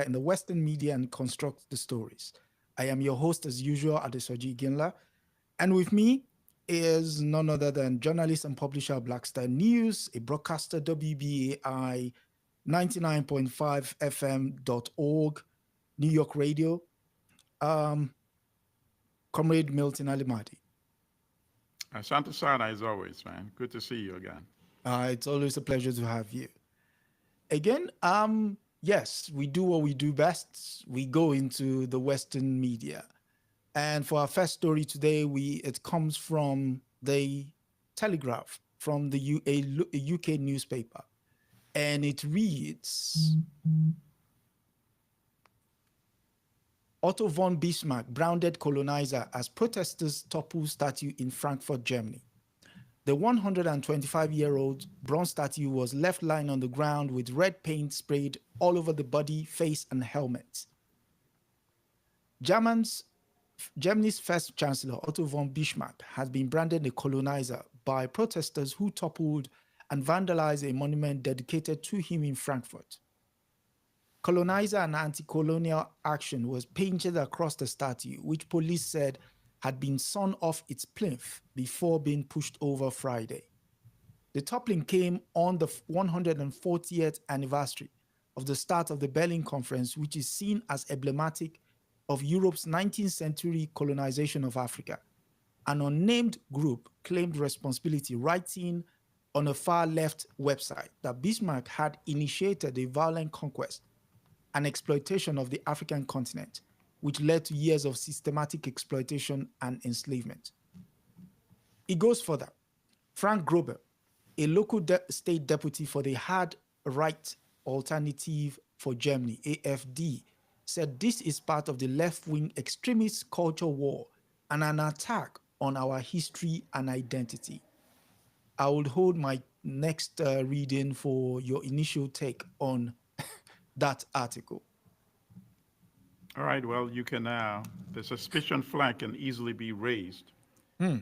in the Western media and construct the stories. I am your host, as usual, Adesoji Iginla. And with me is none other than journalist and publisher of Blackstar News, a broadcaster, WBAI 99.5 FM.org, New York Radio, Comrade Milton Allimadi. Asante Sana, as always, man. Good to see you again. It's always a pleasure to have you. Again, yes, we do what we do best. We go into the Western media. And for our first story today, it comes from the Telegraph, from a UK newspaper. And it reads, Otto von Bismarck branded colonizer as protesters topple statue in Frankfurt, Germany. The 125-year-old bronze statue was left lying on the ground with red paint sprayed all over the body, face, and helmet. Germany's first chancellor, Otto von Bismarck, has been branded a colonizer by protesters who toppled and vandalized a monument dedicated to him in Frankfurt. Colonizer and anti-colonial action was painted across the statue, which police said had been sawn off its plinth before being pushed over Friday. The toppling came on the 140th anniversary of the start of the Berlin Conference, which is seen as emblematic of Europe's 19th century colonization of Africa. An unnamed group claimed responsibility, writing on a far-left website that Bismarck had initiated a violent conquest and exploitation of the African continent, which led to years of systematic exploitation and enslavement. It goes further. Frank Grober, a local state deputy for the Hard Right Alternative for Germany, AFD, said this is part of the left-wing extremist culture war and an attack on our history and identity. I would hold my next reading for your initial take on that article. All right, well, you can, the suspicion flag can easily be raised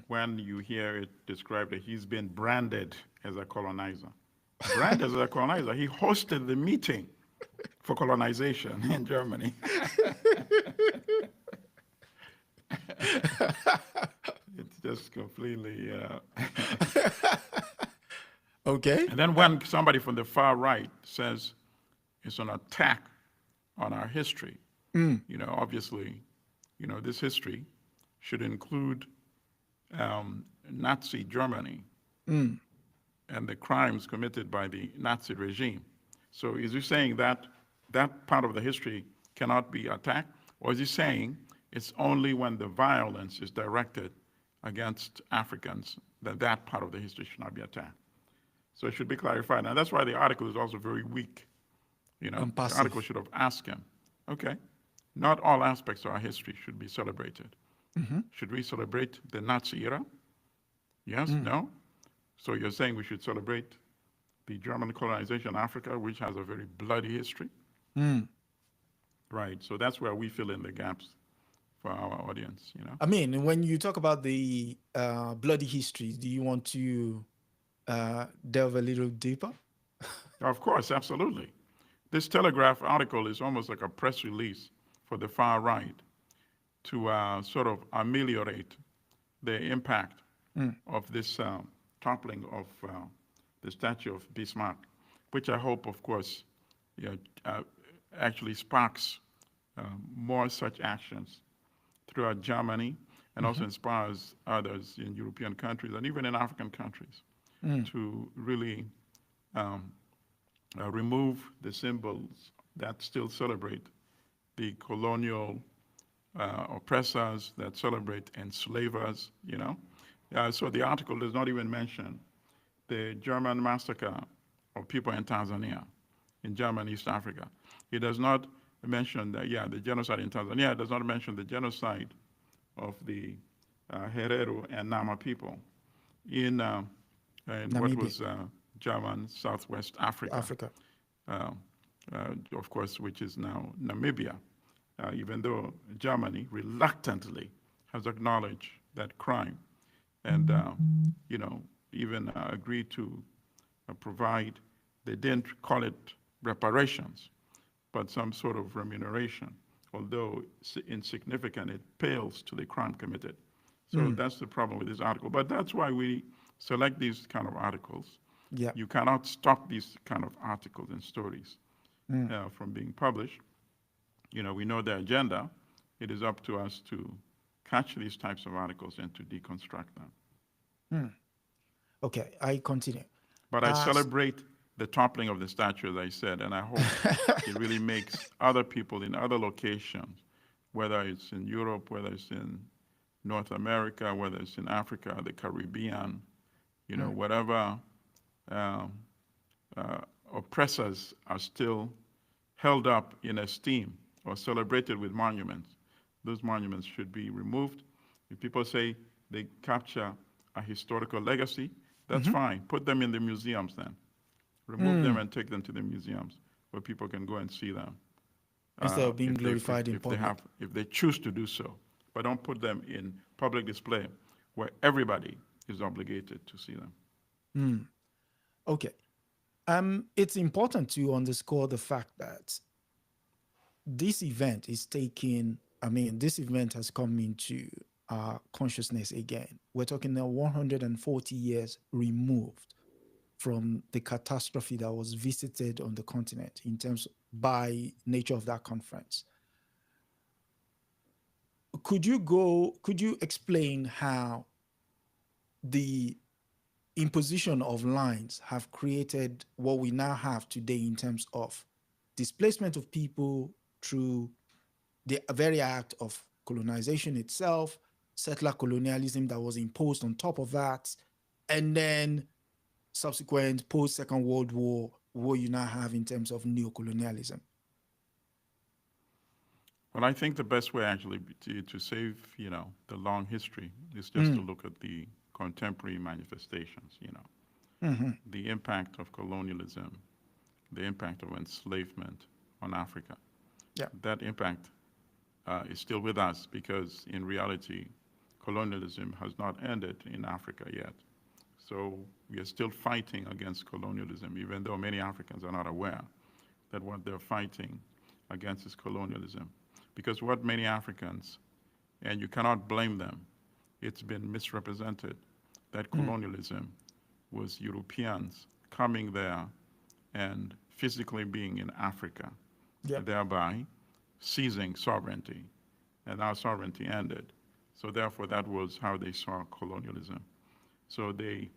when you hear it described that he's been branded as a colonizer. Branded as a colonizer, he hosted the meeting for colonization in Germany. It's just completely... Okay. And then when somebody from the far right says it's an attack on our history, you know, obviously, you know, this history should include Nazi Germany and the crimes committed by the Nazi regime. So is he saying that that part of the history cannot be attacked? Or is he saying it's only when the violence is directed against Africans that that part of the history should not be attacked? So it should be clarified. And that's why the article is also very weak. You know, the article should have asked him, okay, not all aspects of our history should be celebrated. Should we celebrate the Nazi era? Yes, no? So you're saying we should celebrate the German colonization of Africa, which has a very bloody history? Right, so that's where we fill in the gaps for our audience, you know? I mean, when you talk about the bloody history, do you want to delve a little deeper? Of course, absolutely. This Telegraph article is almost like a press release for the far right to sort of ameliorate the impact of this toppling of the statue of Bismarck, which I hope, of course, actually sparks more such actions throughout Germany and also inspires others in European countries and even in African countries to really remove the symbols that still celebrate the colonial oppressors, that celebrate enslavers, you know. So the article does not even mention the German massacre of people in Tanzania, in German East Africa. It does not mention the genocide in Tanzania. It does not mention the genocide of the Herero and Nama people in what was German Southwest Africa. Of course, which is now Namibia, even though Germany reluctantly has acknowledged that crime and, you know, even agreed to provide, they didn't call it reparations, but some sort of remuneration, although insignificant, it pales to the crime committed. So that's the problem with this article. But that's why we select these kind of articles. Yeah. You cannot stop these kind of articles and stories from being published. You know, we know the agenda. It is up to us to catch these types of articles and to deconstruct them. Okay, I continue. But I celebrate the toppling of the statue, as I said, and I hope it really makes other people in other locations, whether it's in Europe, whether it's in North America, whether it's in Africa, the Caribbean, you know, whatever oppressors are still held up in esteem or celebrated with monuments. Those monuments should be removed. If people say they capture a historical legacy, that's fine. Put them in the museums then. Remove them and take them to the museums where people can go and see them. Instead of being glorified in public. If they choose to do so. But don't put them in public display where everybody is obligated to see them. Okay. It's important to underscore the fact that this event is this event has come into our consciousness again. We're talking now 140 years removed from the catastrophe that was visited on the continent in terms by nature of that conference. Could you explain how the imposition of lines have created what we now have today in terms of displacement of people through the very act of colonization itself, settler colonialism that was imposed on top of that, and then subsequent post-Second World War, what you now have in terms of neocolonialism? Well, I think the best way actually to save, the long history is just to look at the contemporary manifestations, the impact of colonialism, the impact of enslavement on Africa. Yeah. That impact is still with us because in reality, colonialism has not ended in Africa yet. So we are still fighting against colonialism, even though many Africans are not aware that what they're fighting against is colonialism. Because what many Africans, and you cannot blame them, it's been misrepresented that colonialism was Europeans coming there and physically being in Africa, thereby seizing sovereignty, and our sovereignty ended. So therefore, that was how they saw colonialism. So they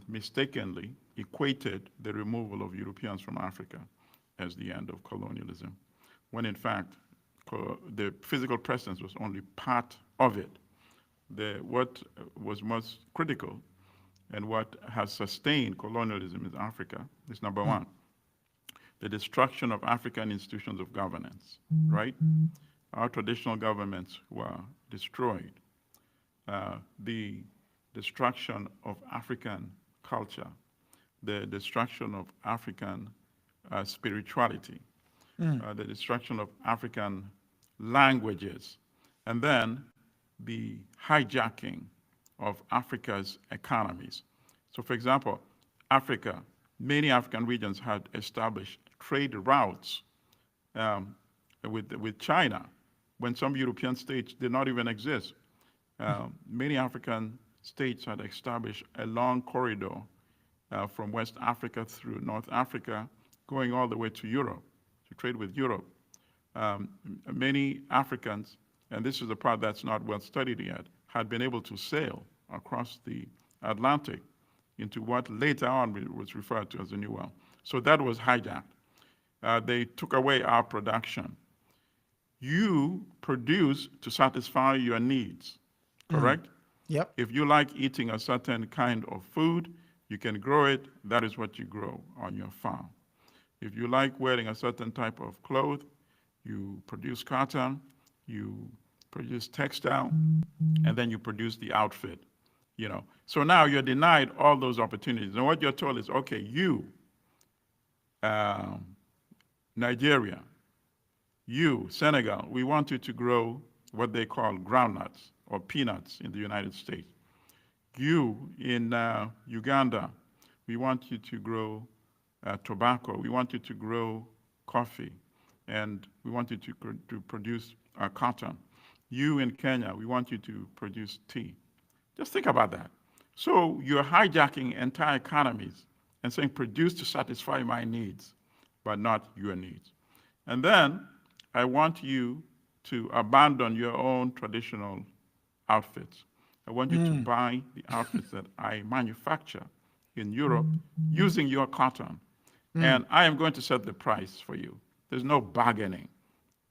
mistakenly equated the removal of Europeans from Africa as the end of colonialism, when in fact, the physical presence was only part of it. What was most critical and what has sustained colonialism in Africa is number one, the destruction of African institutions of governance, right? Our traditional governments were destroyed. The destruction of African culture, the destruction of African spirituality, the destruction of African languages, and then the hijacking of Africa's economies. So for example, Africa, many African regions had established trade routes with China when some European states did not even exist. Many African states had established a long corridor from West Africa through North Africa, going all the way to Europe, to trade with Europe. Many Africans, and this is the part that's not well studied yet, had been able to sail across the Atlantic into what later on was referred to as the New World. So that was hijacked. They took away our production. You produce to satisfy your needs, correct? Yep. If you like eating a certain kind of food, you can grow it. That is what you grow on your farm. If you like wearing a certain type of clothes, you produce cotton, you produce textile, and then you produce the outfit, So now you're denied all those opportunities. And what you're told is, okay, you, Nigeria, you, Senegal, we want you to grow what they call groundnuts or peanuts in the United States. You in Uganda, we want you to grow tobacco. We want you to grow coffee. and we want you to produce cotton. You in Kenya, we want you to produce tea. Just think about that. So you're hijacking entire economies and saying, produce to satisfy my needs, but not your needs. And then I want you to abandon your own traditional outfits. I want you to buy the outfits that I manufacture in Europe using your cotton. And I am going to set the price for you. There's no bargaining.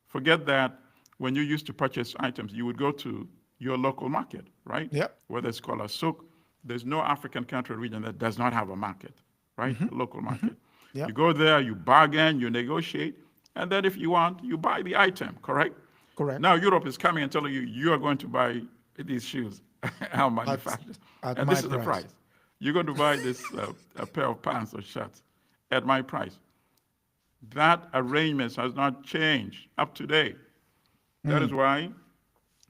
Forget that when you used to purchase items, you would go to your local market, right? Yep. Whether it's called a souk, there's no African country or region that does not have a market, right? A local market. Yep. You go there, you bargain, you negotiate, and then if you want, you buy the item, correct? Correct. Now Europe is coming and telling you, you are going to buy these shoes, our manufacturers. At And my this is the price. price. You're going to buy this a pair of pants or shirts at my price. That arrangement has not changed up to date. That is why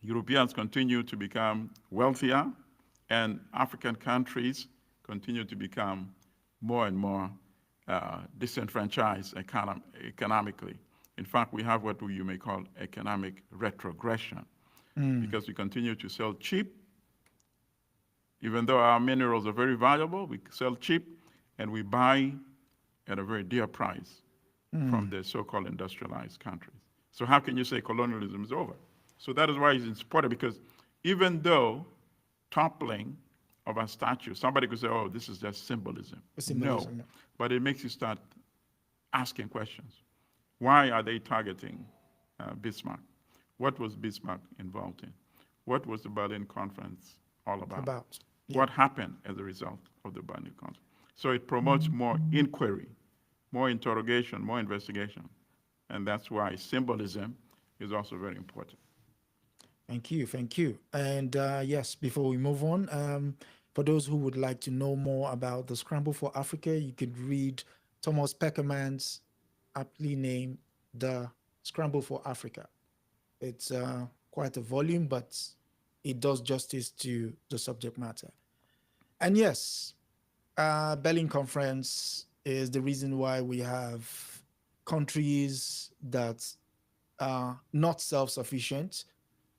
Europeans continue to become wealthier and African countries continue to become more and more disenfranchised economically. In fact, we have what you may call economic retrogression because we continue to sell cheap. Even though our minerals are very valuable, we sell cheap and we buy at a very dear price from the so-called industrialized countries. So how can you say colonialism is over? So that is why it's important, because even though toppling of a statue, somebody could say, oh, this is just symbolism. Symbolism, No, but it makes you start asking questions. Why are they targeting Bismarck? What was Bismarck involved in? What was the Berlin Conference all about? What happened as a result of the Berlin Conference? So it promotes more inquiry, more interrogation, more investigation. And that's why symbolism is also very important. Thank you, thank you. And yes, before we move on, for those who would like to know more about the Scramble for Africa, you could read Thomas Peckerman's aptly named The Scramble for Africa. It's quite a volume, but it does justice to the subject matter. And yes, Berlin Conference is the reason why we have countries that are not self-sufficient.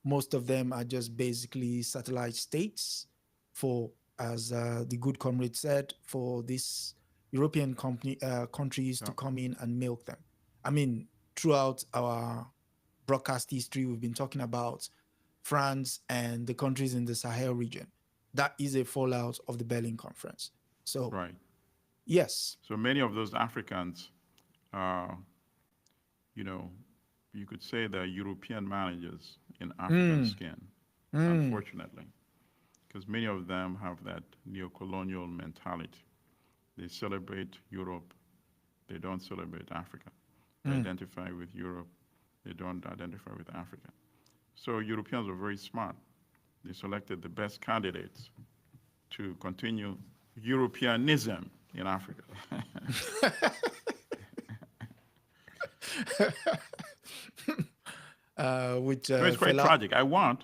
Most of them are just basically satellite states for, as the good comrade said, for these European countries to come in and milk them. I mean, throughout our broadcast history, we've been talking about France and the countries in the Sahel region. That is a fallout of the Berlin Conference. So, right. Yes. So many of those Africans are, you could say they're European managers in African skin, unfortunately, because many of them have that neocolonial mentality. They celebrate Europe, they don't celebrate Africa. They identify with Europe, they don't identify with Africa. So Europeans are very smart. They selected the best candidates to continue Europeanism in Africa. It's quite tragic. I want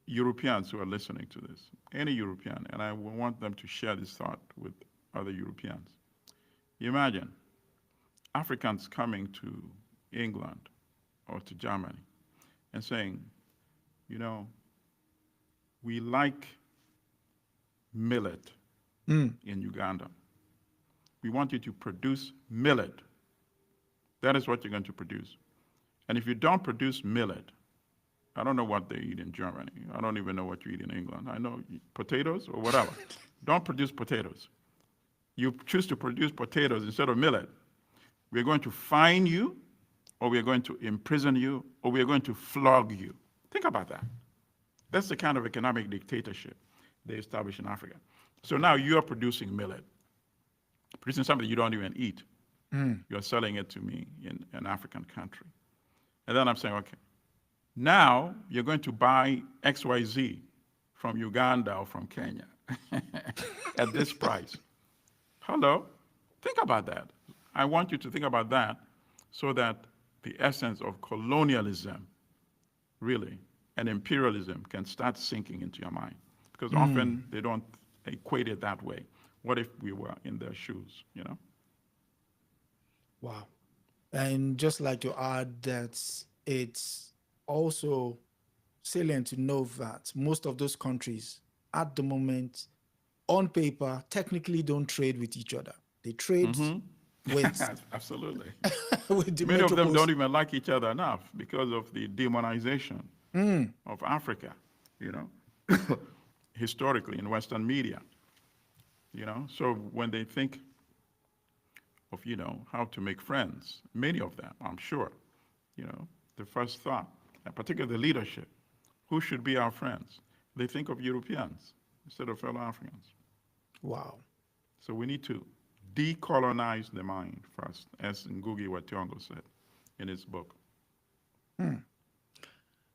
Europeans who are listening to this, any European, and I want them to share this thought with other Europeans. Imagine Africans coming to England or to Germany and saying, we like millet in Uganda. We want you to produce millet. That is what you're going to produce. And if you don't produce millet, I don't know what they eat in Germany. I don't even know what you eat in England. I know potatoes or whatever. Don't produce potatoes. You choose to produce potatoes instead of millet. We're going to fine you, or we're going to imprison you, or we're going to flog you. Think about that. That's the kind of economic dictatorship they established in Africa. So now you're producing millet, producing something you don't even eat. You're selling it to me in an African country. And then I'm saying, okay, now you're going to buy XYZ from Uganda or from Kenya at this price. Hello? Think about that. I want you to think about that so that the essence of colonialism, really, and imperialism can start sinking into your mind. Because often they don't equate it that way. What if we were in their shoes, Wow. And just like to add that it's also salient to know that most of those countries at the moment, on paper, technically don't trade with each other. They trade with Absolutely. with the Many of them don't metropoles. even like each other enough because of the demonization of Africa, you know, historically in Western media, you know. So when they think of, you know, how to make friends, many of them, I'm sure, you know, the first thought, and particularly the leadership, who should be our friends? They think of Europeans instead of fellow Africans. Wow. So we need to decolonize the mind first, as Ngugi wa Thiong'o said in his book.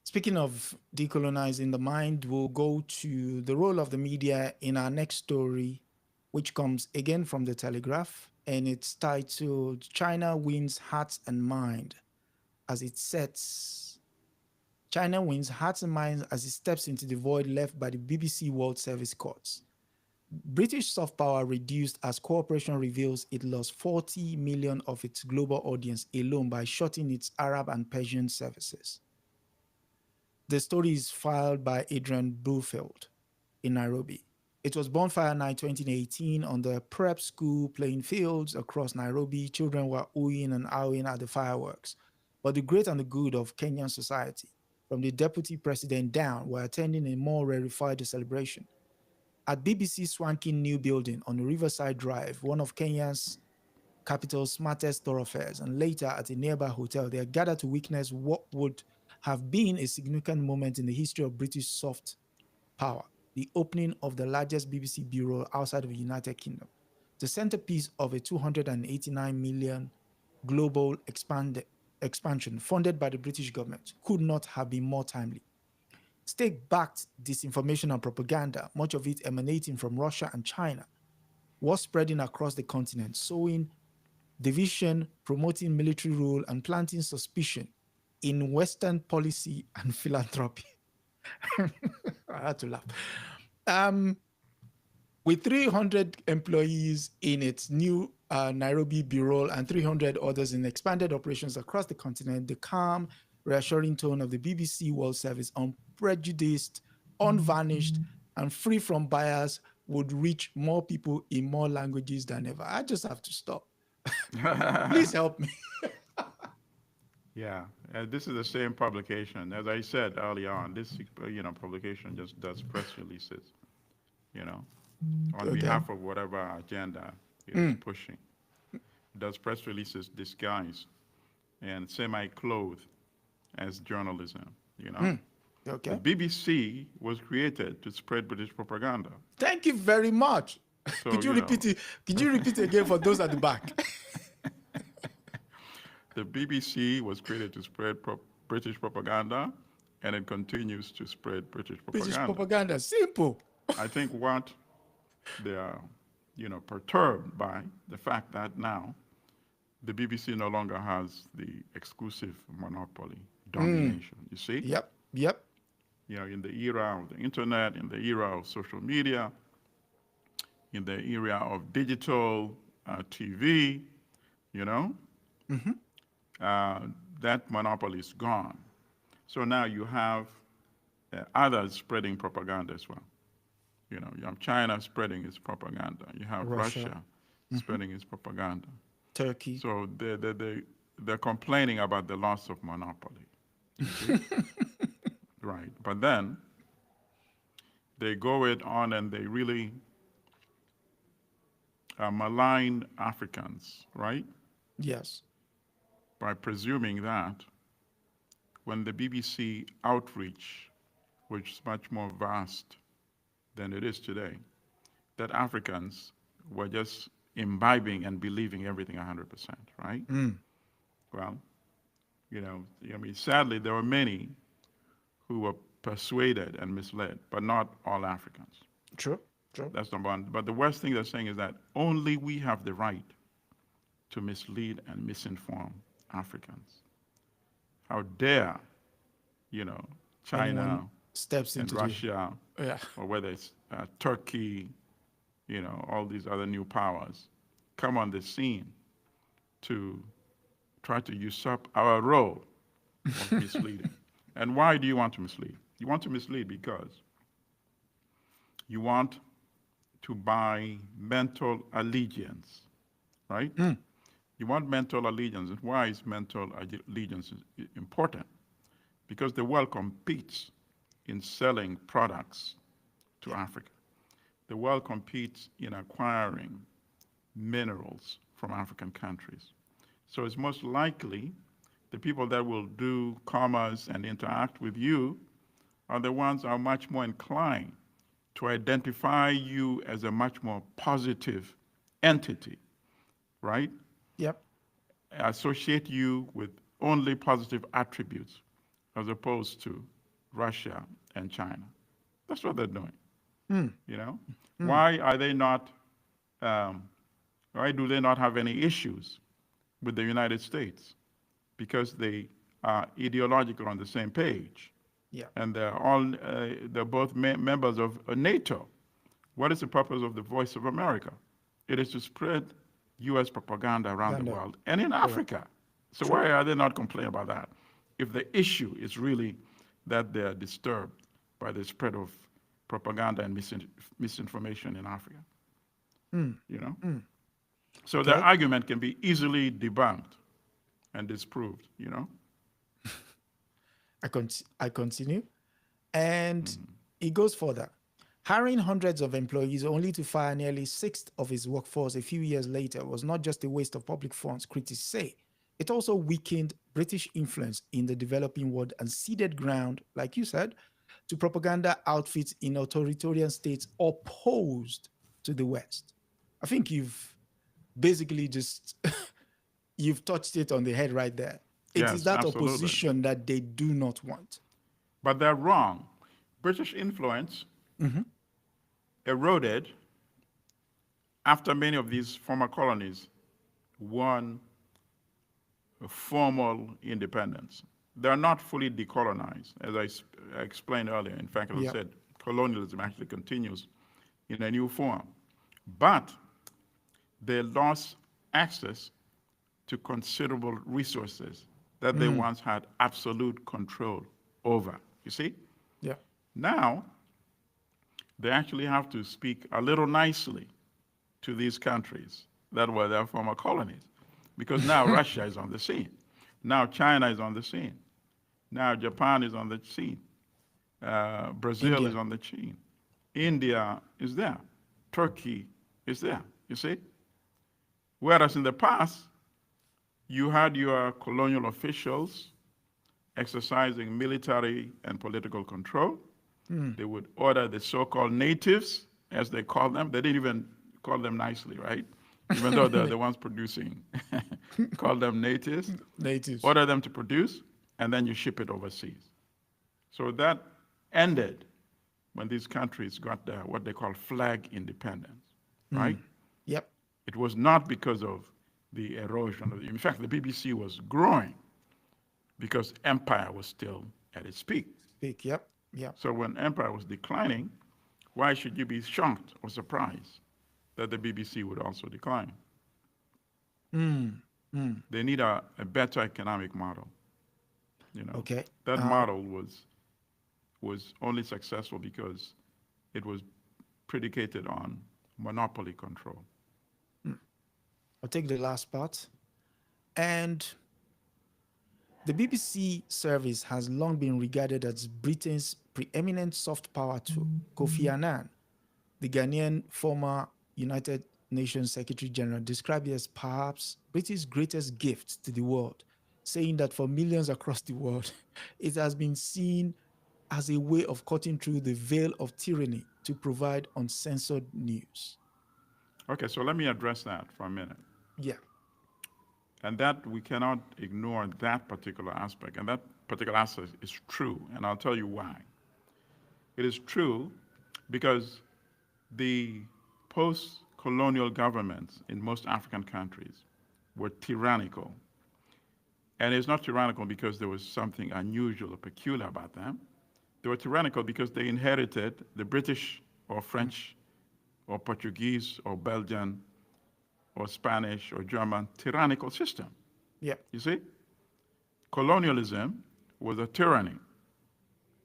Speaking of decolonizing the mind, we'll go to the role of the media in our next story, which comes again from the Telegraph, and it's titled China Wins Hearts and Mind as it sets China wins hearts and minds as it steps into the void left by the BBC World Service courts. British soft power reduced as cooperation reveals it lost 40 million of its global audience alone by shutting its Arab and Persian services. The story is filed by Adrian Brufeld in Nairobi. It was Bonfire Night 2018 on the prep school playing fields across Nairobi. Children were oohing and ahhing at the fireworks. But the great and the good of Kenyan society, from the deputy president down, were attending a more rarefied celebration. At BBC's swanky new building on Riverside Drive, one of Kenya's capital's smartest thoroughfares, and later at a nearby hotel, they are gathered to witness what would have been a significant moment in the history of British soft power, the opening of the largest BBC bureau outside of the United Kingdom, the centerpiece of a 289 million global expansion funded by the British government, could not have been more timely. State-backed disinformation and propaganda, much of it emanating from Russia and China, was spreading across the continent, sowing division, promoting military rule, and planting suspicion in Western policy and philanthropy. I had to laugh. With 300 employees in its new Nairobi bureau and 300 others in expanded operations across the continent, the calm, reassuring tone of the BBC World Service, unprejudiced, unvarnished, and free from bias, would reach more people in more languages than ever. I just have to stop. Please help me. Yeah, this is the same publication. As I said early on, this, you know, publication just does press releases, you know, on behalf of whatever agenda it is pushing. It does press releases disguised and semi-clothed as journalism, you know. Okay. The BBC was created to spread British propaganda. Thank you very much. So, Could you repeat it? Could you repeat again for those at the back? The BBC was created to spread British propaganda, and it continues to spread British propaganda. British propaganda, simple. I think what they are, you know, perturbed by the fact that now the BBC no longer has the exclusive monopoly domination. You see? Yep. You know, in the era of the internet, in the era of social media, in the era of digital TV, you know, that monopoly is gone. So now you have others spreading propaganda as well. You know, you have China spreading its propaganda. You have Russia spreading its propaganda. Turkey. So they're complaining about the loss of monopoly. Right. But then they go it on and they really malign Africans, right? Yes. By presuming that when the BBC outreach was much more vast than it is today, that Africans were just imbibing and believing everything 100%, right? Well, you know, I mean, sadly, there were many who were persuaded and misled, but not all Africans. True. That's number one. But the worst thing they're saying is that only we have the right to mislead and misinform Africans. How dare, you know, China steps into and Russia, yeah. or whether it's Turkey, you know, all these other new powers, come on the scene to try to usurp our role of misleading. And why do you want to mislead? You want to mislead because you want to buy mental allegiance, right? You want mental allegiance. And why is mental allegiance important? Because the world competes in selling products to Africa. The world competes in acquiring minerals from African countries. So it's most likely the people that will do commerce and interact with you are the ones that are much more inclined to identify you as a much more positive entity, right? Yep. Associate you with only positive attributes as opposed to Russia and China. That's what they're doing. You know? Why are they not, why do they not have any issues with the United States? Because they are ideological on the same page. Yeah. And they're both members of NATO. What is the purpose of the Voice of America? It is to spread U.S. propaganda around the world and in Africa. So why are they not complaining about that? If the issue is really that they're disturbed by the spread of propaganda and misinformation in Africa, you know? So their argument can be easily debunked and disproved, you know? I continue. And it goes further. Hiring hundreds of employees only to fire nearly 1/6 of his workforce a few years later was not just a waste of public funds, critics say. It also weakened British influence in the developing world and ceded ground, like you said, to propaganda outfits in authoritarian states opposed to the West. I think you've basically just, you've touched it on the head right there. It is that absolutely. opposition that they do not want. But they're wrong. British influence eroded after many of these former colonies won a formal independence. They're not fully decolonized, as I explained earlier. In fact, as I said, colonialism actually continues in a new form. But they lost access to considerable resources that they once had absolute control over. You see? Yeah. Now, they actually have to speak a little nicely to these countries that were their former colonies. Because now Russia is on the scene. Now China is on the scene. Now Japan is on the scene. Brazil is on the scene. India is there. Turkey is there, you see? Whereas in the past, you had your colonial officials exercising military and political control. They would order the so-called natives, as they call them. They didn't even call them nicely, right? Even though they're the ones producing. Call them natives. Natives. Order them to produce, and then you ship it overseas. So that ended when these countries got their, what they call flag independence, right? Yep. It was not because of the erosion. In fact, the BBC was growing because empire was still at its peak. Yep. So when empire was declining, why should you be shocked or surprised that the BBC would also decline? They need a better economic model. You know, that model was only successful because it was predicated on monopoly control. I'll take the last part. And the BBC service has long been regarded as Britain's preeminent soft power tool. Kofi Annan, the Ghanaian former United Nations Secretary General, described it as perhaps Britain's greatest gift to the world, saying that for millions across the world, it has been seen as a way of cutting through the veil of tyranny to provide uncensored news. Okay, so let me address that for a minute. Yeah. And that we cannot ignore that particular aspect. And that particular aspect is true, and I'll tell you why. It is true because the post-colonial governments in most African countries were tyrannical. And it's not tyrannical because there was something unusual or peculiar about them. They were tyrannical because they inherited the British or French or Portuguese or Belgian or Spanish or German tyrannical system. Yeah. You see? Colonialism was a tyranny.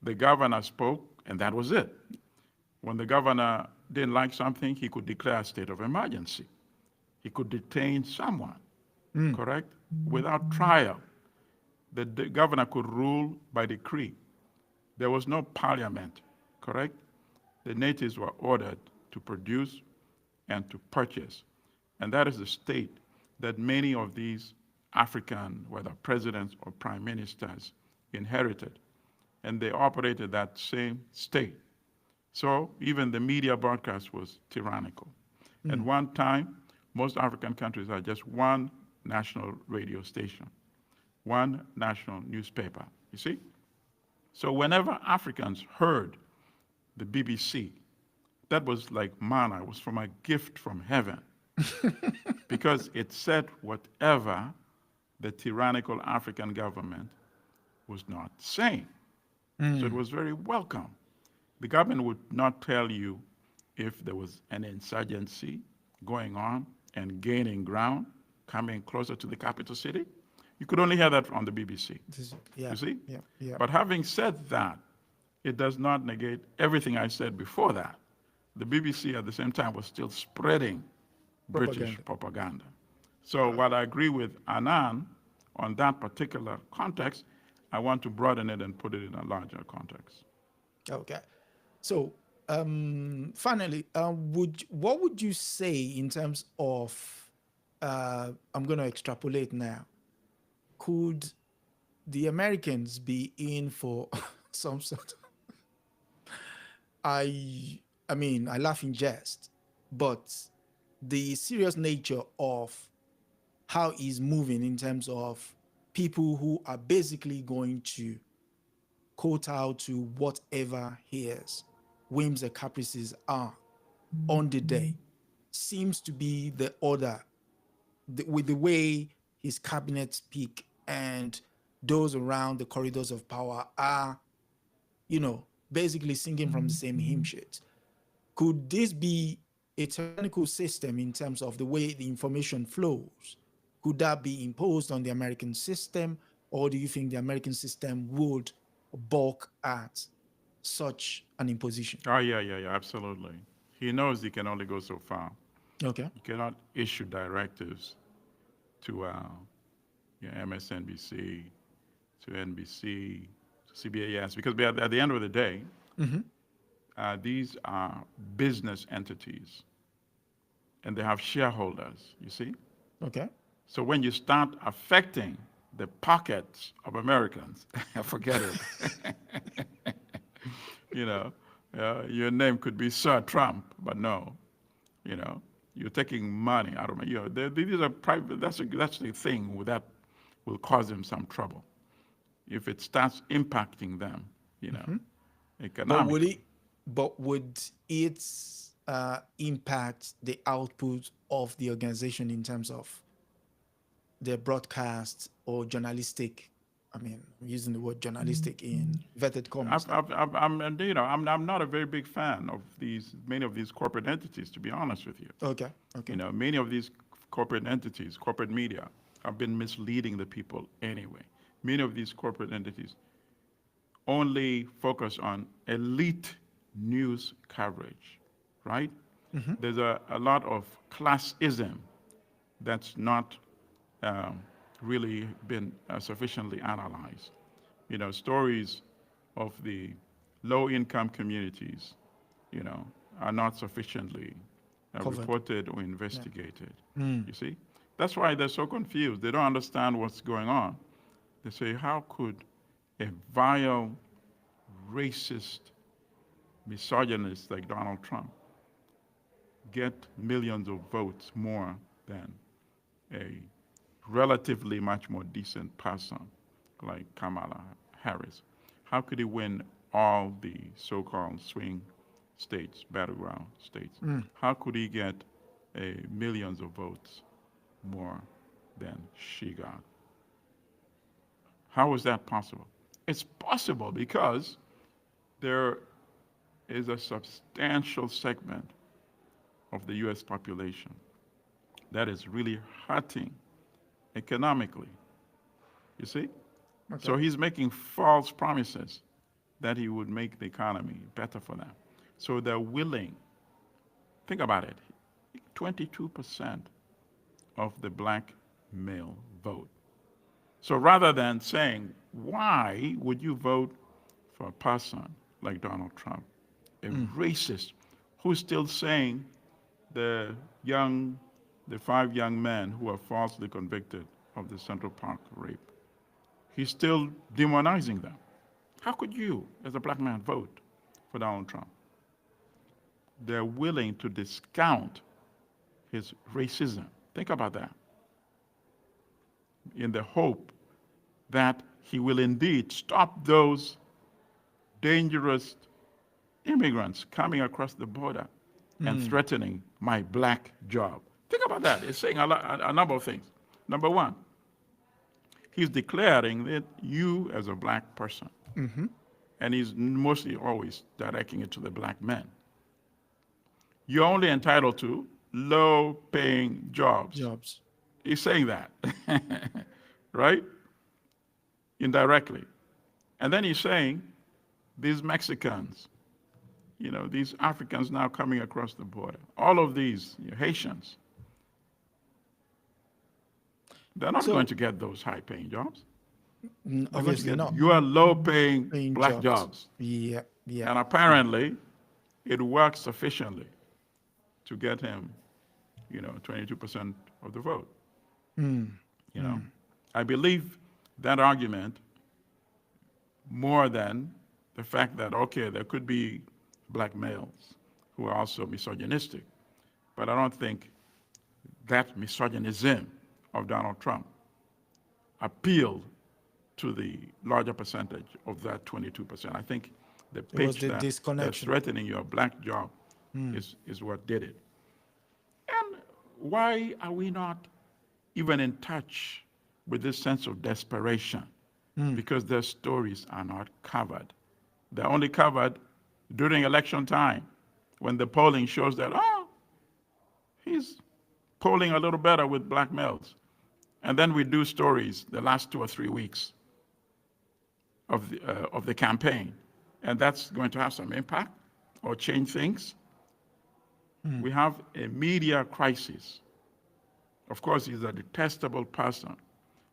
The governor spoke, and that was it. When the governor didn't like something, he could declare a state of emergency. He could detain someone, correct? Without trial. The governor could rule by decree. There was no parliament, correct? The natives were ordered to produce and to purchase. And that is the state that many of these African, whether presidents or prime ministers, inherited. And they operated that same state. So even the media broadcast was tyrannical. At one time, most African countries had just one national radio station, one national newspaper, you see? So whenever Africans heard the BBC, that was like manna, it was from a gift from heaven. Because it said whatever the tyrannical African government was not saying. So it was very welcome. The government would not tell you if there was an insurgency going on and gaining ground, coming closer to the capital city. You could only hear that on the BBC. Yeah. You see? Yeah. Yeah. But having said that, it does not negate everything I said before that. The BBC at the same time was still spreading British propaganda. So while I agree with Anand on that particular context, I want to broaden it and put it in a larger context. Okay. So finally, what would you say in terms of, I'm going to extrapolate now, could the Americans be in for some sort of, I mean, I laugh in jest, but the serious nature of how he's moving in terms of people who are basically going to kowtow to whatever his whims and caprices are on the day seems to be the order with the way his cabinet speak and those around the corridors of power are, basically singing from the same hymn sheet. Could this be a tyrannical system in terms of the way the information flows? Could that be imposed on the American system, or do you think the American system would balk at such an imposition? Oh, yeah, absolutely. He knows he can only go so far. Okay. He cannot issue directives to MSNBC, to NBC, to CBS, because at the end of the day, these are business entities, and they have shareholders, you see? Okay. So when you start affecting the pockets of Americans, forget it. Your name could be Sir Trump, but no, you're taking money out of me. These are private. That's the thing that will cause them some trouble if it starts impacting them, economically. But would it impact the output of the organization in terms of their broadcast or journalistic? I mean, I'm using the word journalistic in inverted commas. I'm not a very big fan of many of these corporate entities, to be honest with you. Okay. Many of these corporate entities, corporate media, have been misleading the people anyway. Many of these corporate entities only focus on elite news coverage, right? There's a lot of classism that's not really been sufficiently analyzed. Stories of the low-income communities, are not sufficiently reported or investigated. You see? That's why they're so confused. They don't understand what's going on. They say, how could a vile, racist, misogynist like Donald Trump get millions of votes more than a relatively much more decent person like Kamala Harris? How could he win all the so-called swing states, battleground states? How could he get millions of votes more than she got? How is that possible? It's possible because there is a substantial segment of the US population that is really hurting economically You see? Okay. So he's making false promises that he would make the economy better for them. So they're willing. Think about it. 22% of the black male vote. So rather than saying, why would you vote for a person like Donald Trump, a racist, who's still saying the 5 young men who are falsely convicted of the Central Park rape, he's still demonizing them. How could you, as a black man, vote for Donald Trump? They're willing to discount his racism. Think about that. In the hope that he will indeed stop those dangerous immigrants coming across the border and threatening my black job. Think about that. It's saying a number of things. Number one, he's declaring that you as a black person, and he's mostly always directing it to the black men, you're only entitled to low-paying jobs. He's saying that, right? Indirectly. And then he's saying, these Mexicans, these Africans now coming across the border, all of these Haitians, they're not going to get those high-paying jobs. Obviously not. You are low-paying black jobs. Yeah. And apparently, it works sufficiently to get him, 22% of the vote. I believe that argument more than the fact that, okay, there could be black males who are also misogynistic, but I don't think that misogynism of Donald Trump appealed to the larger percentage of that 22%. I think the pitch that's threatening your black job is what did it. And why are we not even in touch with this sense of desperation? Because their stories are not covered. They're only covered during election time when the polling shows that, he's polling a little better with black males. And then we do stories the last 2 or 3 weeks of the campaign. And that's going to have some impact or change things. We have a media crisis. Of course, he's a detestable person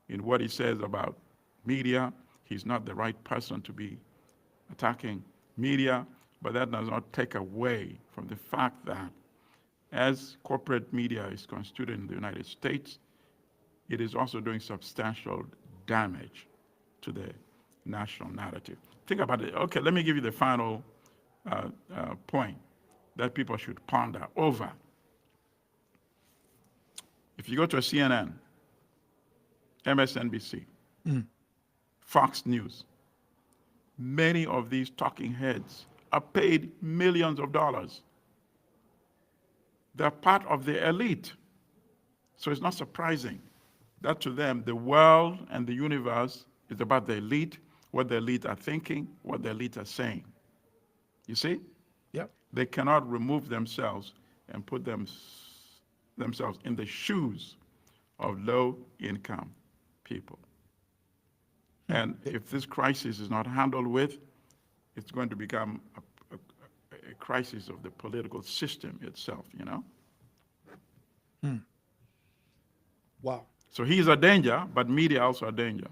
in what he says about media. He's not the right person to be attacking media, but that does not take away from the fact that as corporate media is constituted in the United States, it is also doing substantial damage to the national narrative. Think about it. Okay, let me give you the final point that people should ponder over. If you go to a CNN, MSNBC, Fox News, many of these talking heads are paid millions of dollars. They're part of the elite. So it's not surprising that to them, the world and the universe is about the elite, what the elite are thinking, what the elite are saying. You see? Yep. They cannot remove themselves and put themselves in the shoes of low-income people. And if this crisis is not handled with, it's going to become a crisis of the political system itself, Wow. So he's a danger, but media also a danger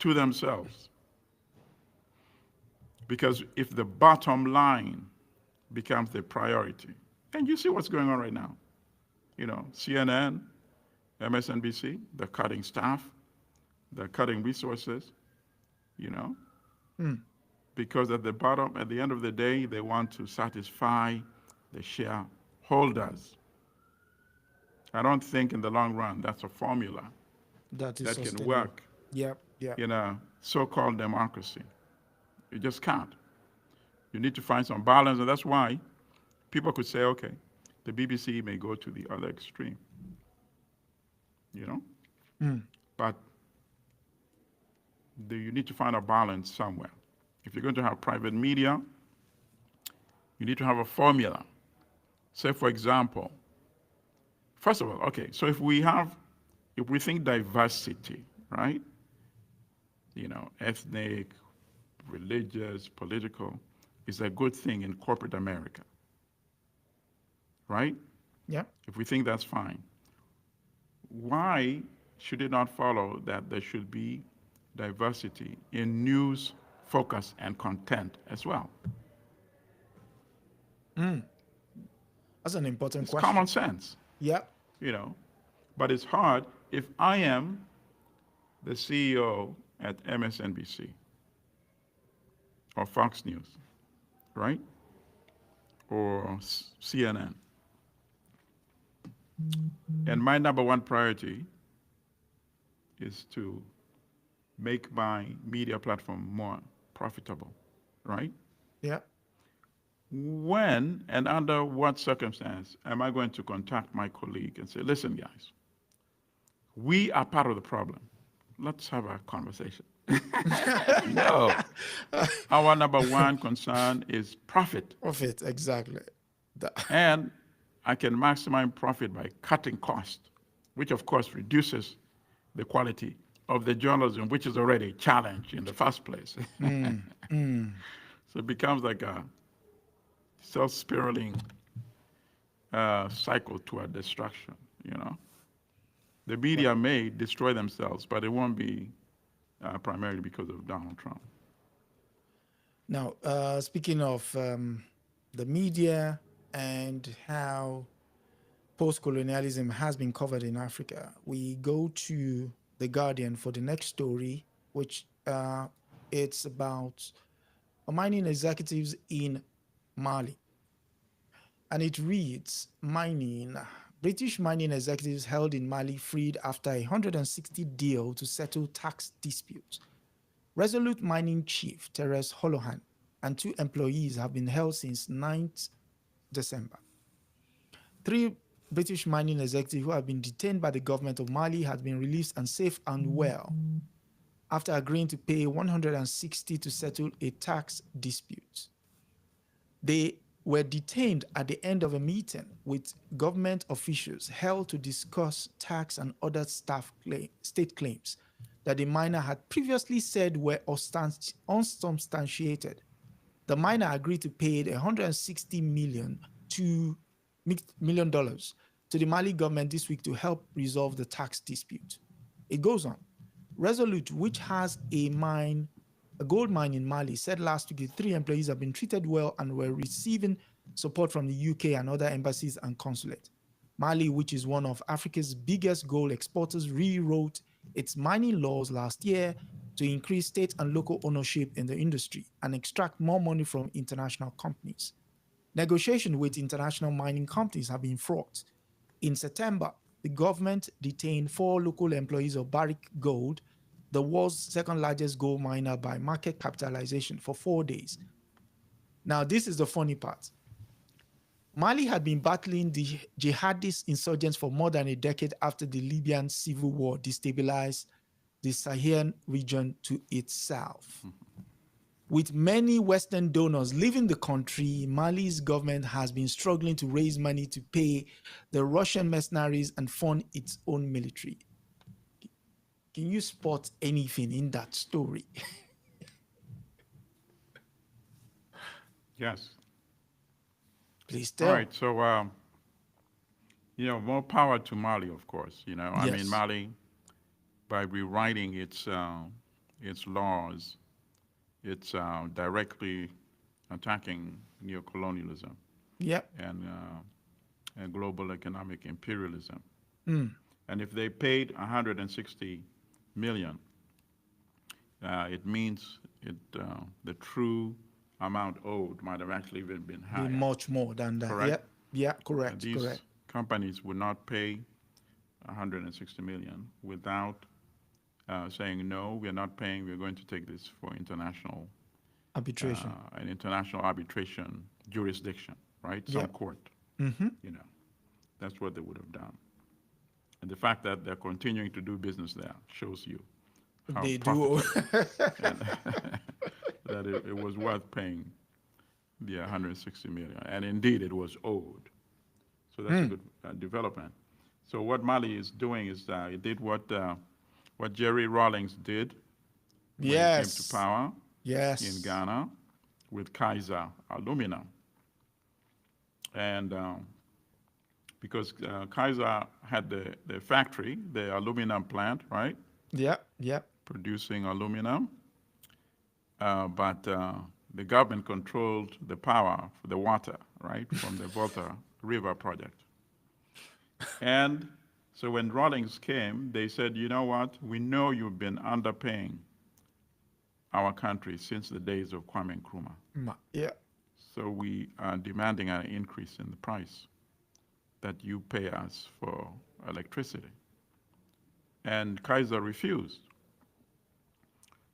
to themselves. Because if the bottom line becomes the priority, and you see what's going on right now, CNN, MSNBC, they're cutting staff, they're cutting resources, because at the end of the day, they want to satisfy the shareholders. I don't think in the long run that's a formula that can work in a so-called democracy. You just can't. You need to find some balance, and that's why people could say, okay, the BBC may go to the other extreme, but you need to find a balance somewhere. If you're going to have private media, you need to have a formula. Say, for example, first of all, okay, so if we think diversity, right? ethnic, religious, political, is a good thing in corporate America, right? Yeah. If we think that's fine, why should it not follow that there should be diversity in news, focus, and content as well? That's an important It's question. common sense, Yeah. you know. But it's hard if I am the CEO at MSNBC or Fox News, right? Or CNN. And my number one priority is to make my media platform more profitable, right? Yeah. When and under what circumstance am I going to contact my colleague and say, listen, guys, we are part of the problem. Let's have a conversation. No. Our number one concern is profit. Profit, exactly. And I can maximize profit by cutting costs, which of course reduces the quality of the journalism, which is already challenged in the first place. So it becomes like a self-spiraling cycle toward destruction, The media may destroy themselves, but it won't be primarily because of Donald Trump. Now, speaking of the media and how post-colonialism has been covered in Africa, we go to The Guardian for the next story, which it's about mining executives in Mali. And it reads, British mining executives held in Mali freed after a 160 deal to settle tax disputes. Resolute Mining Chief Teres Holohan and 2 employees have been held since 9th December. 3 British mining executives who have been detained by the government of Mali have been released and safe and well after agreeing to pay 160 to settle a tax dispute. They were detained at the end of a meeting with government officials held to discuss tax and other state claims that the miner had previously said were unsubstantiated. The miner agreed to pay $160 million to the Mali government this week to help resolve the tax dispute. It goes on. Resolute, which has a gold mine in Mali, said last week the 3 employees have been treated well and were receiving support from the UK and other embassies and consulate. Mali, which is one of Africa's biggest gold exporters, rewrote its mining laws last year to increase state and local ownership in the industry and extract more money from international companies. Negotiations with international mining companies have been fraught. In September, the government detained 4 local employees of Barrick Gold, the world's second largest gold miner by market capitalization, for 4 days. Now, this is the funny part. Mali had been battling the jihadist insurgents for more than a decade after the Libyan civil war destabilized the Sahel region to its south. With many Western donors leaving the country, Mali's government has been struggling to raise money to pay the Russian mercenaries and fund its own military. Can you spot anything in that story? Yes. Please tell. All right, so, more power to Mali, of course. I mean, Mali, by rewriting its laws, it's directly attacking neocolonialism and global economic imperialism. And if they paid 160 million, it means the true amount owed might have actually even been higher. Much more than that. Correct? Correct. These companies would not pay 160 million without saying, no, we're not paying, we're going to take this for international arbitration. An international arbitration jurisdiction, right? Some court. That's what they would have done. And the fact that they're continuing to do business there shows you how they do. that it was worth paying the 160 million. And indeed, it was owed. So that's a good development. So what Mali is doing is it did what Jerry Rawlings did when he came to Yes. power Yes. in Ghana with Kaiser Aluminum. And because Kaiser had the factory, the aluminum plant, right? Yeah. Yeah. Producing aluminum. But the government controlled the power for the water, right, from the Volta River project. And so when Rawlings came, they said, you know what, we know you've been underpaying our country since the days of Kwame Nkrumah. Yeah. So we are demanding an increase in the price that you pay us for electricity. And Kaiser refused.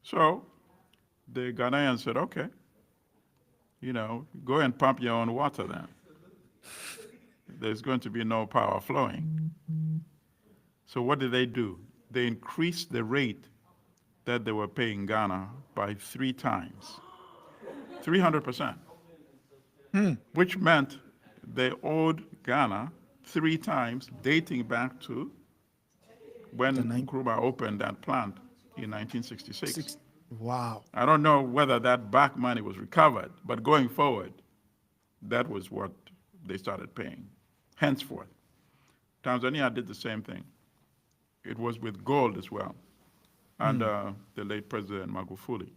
So the Ghanaians said, okay, go and pump your own water then. There's going to be no power flowing. So what did they do? They increased the rate that they were paying Ghana by 3 times, 300%, which meant they owed Ghana 3 times, dating back to when Nkrumah opened that plant in 1966. Wow. I don't know whether that back money was recovered, but going forward, that was what they started paying. Henceforth, Tanzania did the same thing. It was with gold as well, under the late President Magufuli.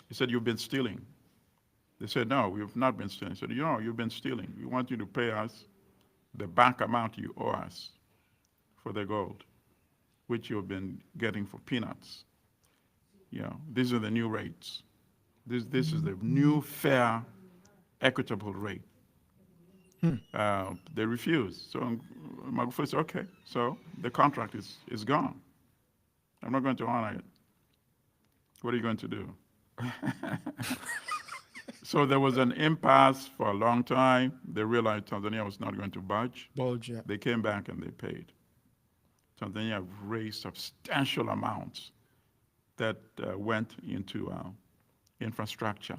He said, you've been stealing. They said, no, we've not been stealing. He said, you've been stealing. We want you to pay us the back amount you owe us for the gold, which you've been getting for peanuts. These are the new rates. This is the new fair, equitable rate. They refused. So Magufuli said, okay, so the contract is gone. I'm not going to honor it. What are you going to do? So there was an impasse for a long time. They realized Tanzania was not going to budge. Yeah. They came back and they paid. Tanzania raised substantial amounts that went into infrastructure,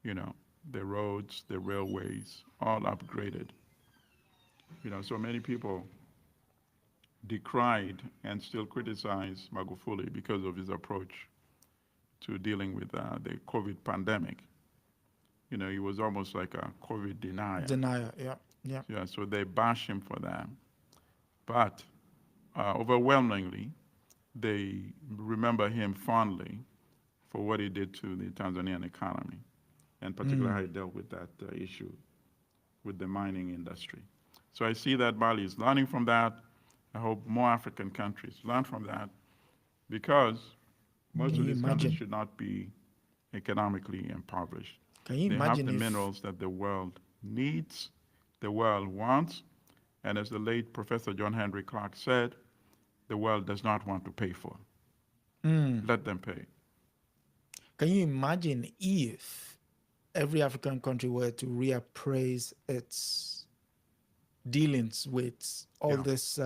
the roads, the railways, all upgraded. So many people decried and still criticize Magufuli because of his approach to dealing with the COVID pandemic. He was almost like a COVID denier. Yeah, so they bash him for that. But overwhelmingly, they remember him fondly for what he did to the Tanzanian economy, and particularly how he dealt with that issue with the mining industry. So I see that Mali is learning from that. I hope more African countries learn from that, because most of these countries should not be economically impoverished. Can you they imagine have the minerals that the world needs, the world wants, and as the late Professor John Henry Clark said, the world does not want to pay for. Let them pay. Can you imagine if every African country were to reappraise its dealings with all these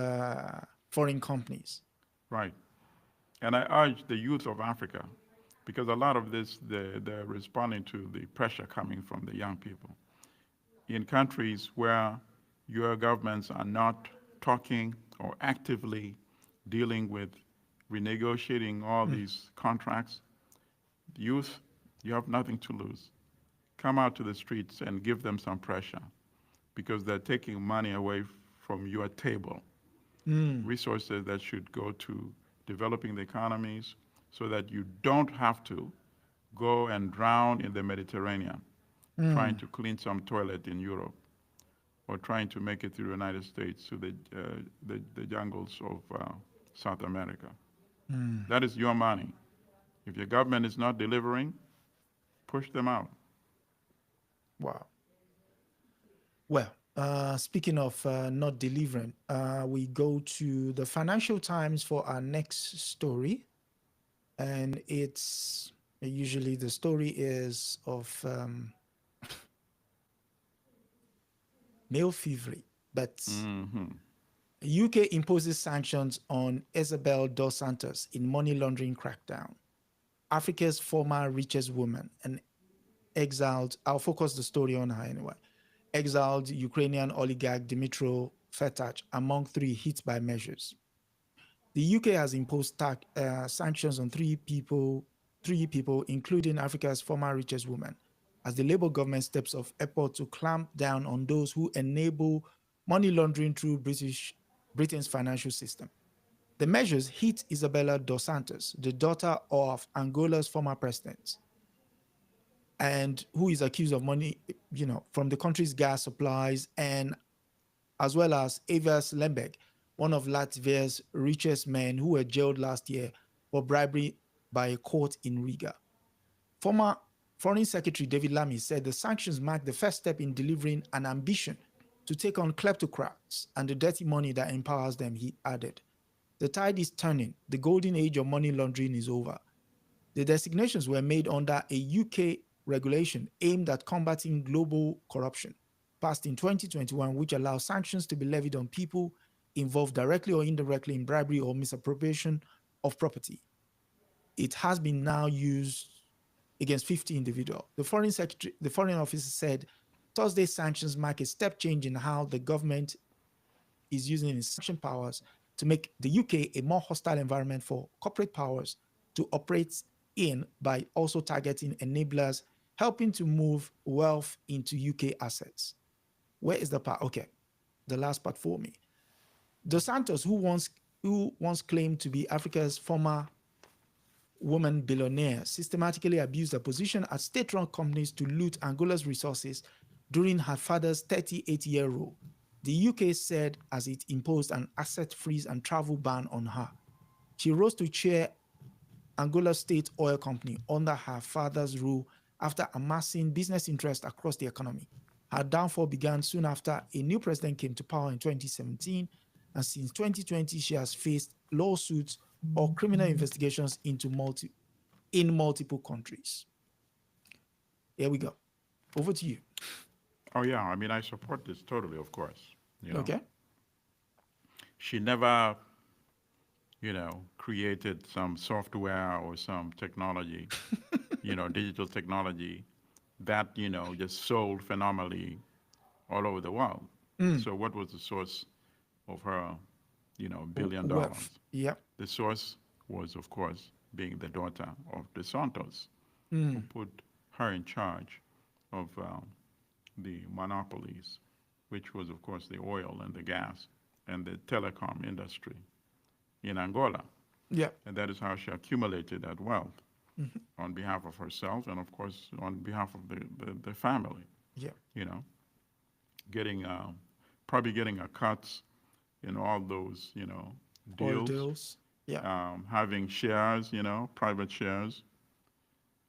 foreign companies? Right. And I urge the youth of Africa, because a lot of this, they're responding to the pressure coming from the young people. In countries where your governments are not talking or actively dealing with renegotiating all these contracts, youth, you have nothing to lose. Come out to the streets and give them some pressure, because they're taking money away from your table, resources that should go to developing the economies so that you don't have to go and drown in the Mediterranean trying to clean some toilet in Europe, or trying to make it through the United States to the jungles of South America. That is your money. If your government is not delivering, push them out. Wow. Well, speaking of not delivering, we go to the Financial Times for our next story. And it's usually the story is of male thievery, but UK imposes sanctions on Isabel dos Santos in money laundering crackdown. Africa's former richest woman and exiled, I'll focus the story on her anyway, exiled Ukrainian oligarch Dmytro Fetach among 3 hit by measures. The UK has imposed sanctions on three people, including Africa's former richest woman, as the Labour government steps up effort to clamp down on those who enable money laundering through Britain's financial system. The measures hit Isabella dos Santos, the daughter of Angola's former president, and who is accused of money, from the country's gas supplies, and as well as Evers Lemberg, one of Latvia's richest men who were jailed last year for bribery by a court in Riga. Former Foreign Secretary David Lammy said the sanctions mark the first step in delivering an ambition to take on kleptocrats and the dirty money that empowers them, he added. The tide is turning. The golden age of money laundering is over. The designations were made under a UK regulation aimed at combating global corruption, passed in 2021, which allows sanctions to be levied on people involved directly or indirectly in bribery or misappropriation of property. It has been now used against 50 individuals. The Foreign Office said Thursday's sanctions mark a step change in how the government is using its sanction powers to make the UK a more hostile environment for corporate powers to operate in, by also targeting enablers helping to move wealth into UK assets. Where is the part? Okay, the last part for me. Dos Santos, who once claimed to be Africa's former woman billionaire, systematically abused her position at state-run companies to loot Angola's resources during her father's 38-year rule. The UK said as it imposed an asset freeze and travel ban on her. She rose to chair Angola State Oil Company under her father's rule after amassing business interests across the economy. Her downfall began soon after a new president came to power in 2017, and since 2020, she has faced lawsuits or criminal investigations in multiple countries. Here we go. Over to you. Oh, yeah. I mean, I support this totally, of course. Okay. She never, created some software or some technology, digital technology that, just sold phenomenally all over the world. So what was the source of her, $1 billion? Yeah. The source was, of course, being the daughter of the Santos, who put her in charge of the monopolies, which was, of course, the oil and the gas and the telecom industry in Angola. Yeah. And that is how she accumulated that wealth on behalf of herself and, of course, on behalf of the family. Yeah. Probably getting a cut in all those, deals. Oil deals. Yeah. Having shares, private shares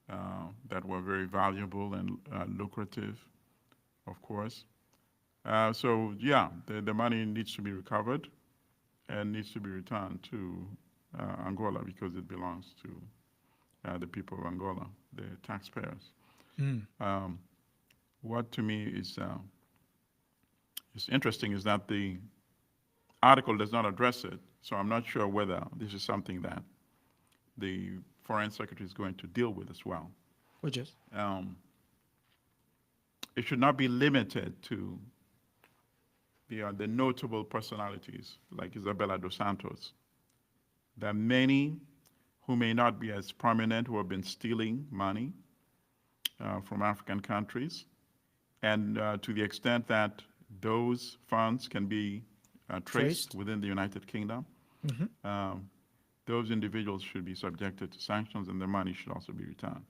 that were very valuable and lucrative, of course. So, yeah, the money needs to be recovered and needs to be returned to Angola because it belongs to the people of Angola, the taxpayers. What to me is interesting is that the article does not address it, so I'm not sure whether this is something that the Foreign Secretary is going to deal with as well. Which is? It should not be limited to the notable personalities like Isabella dos Santos. There are many who may not be as prominent who have been stealing money from African countries, and to the extent that those funds can be traced within the United Kingdom, those individuals should be subjected to sanctions and their money should also be returned.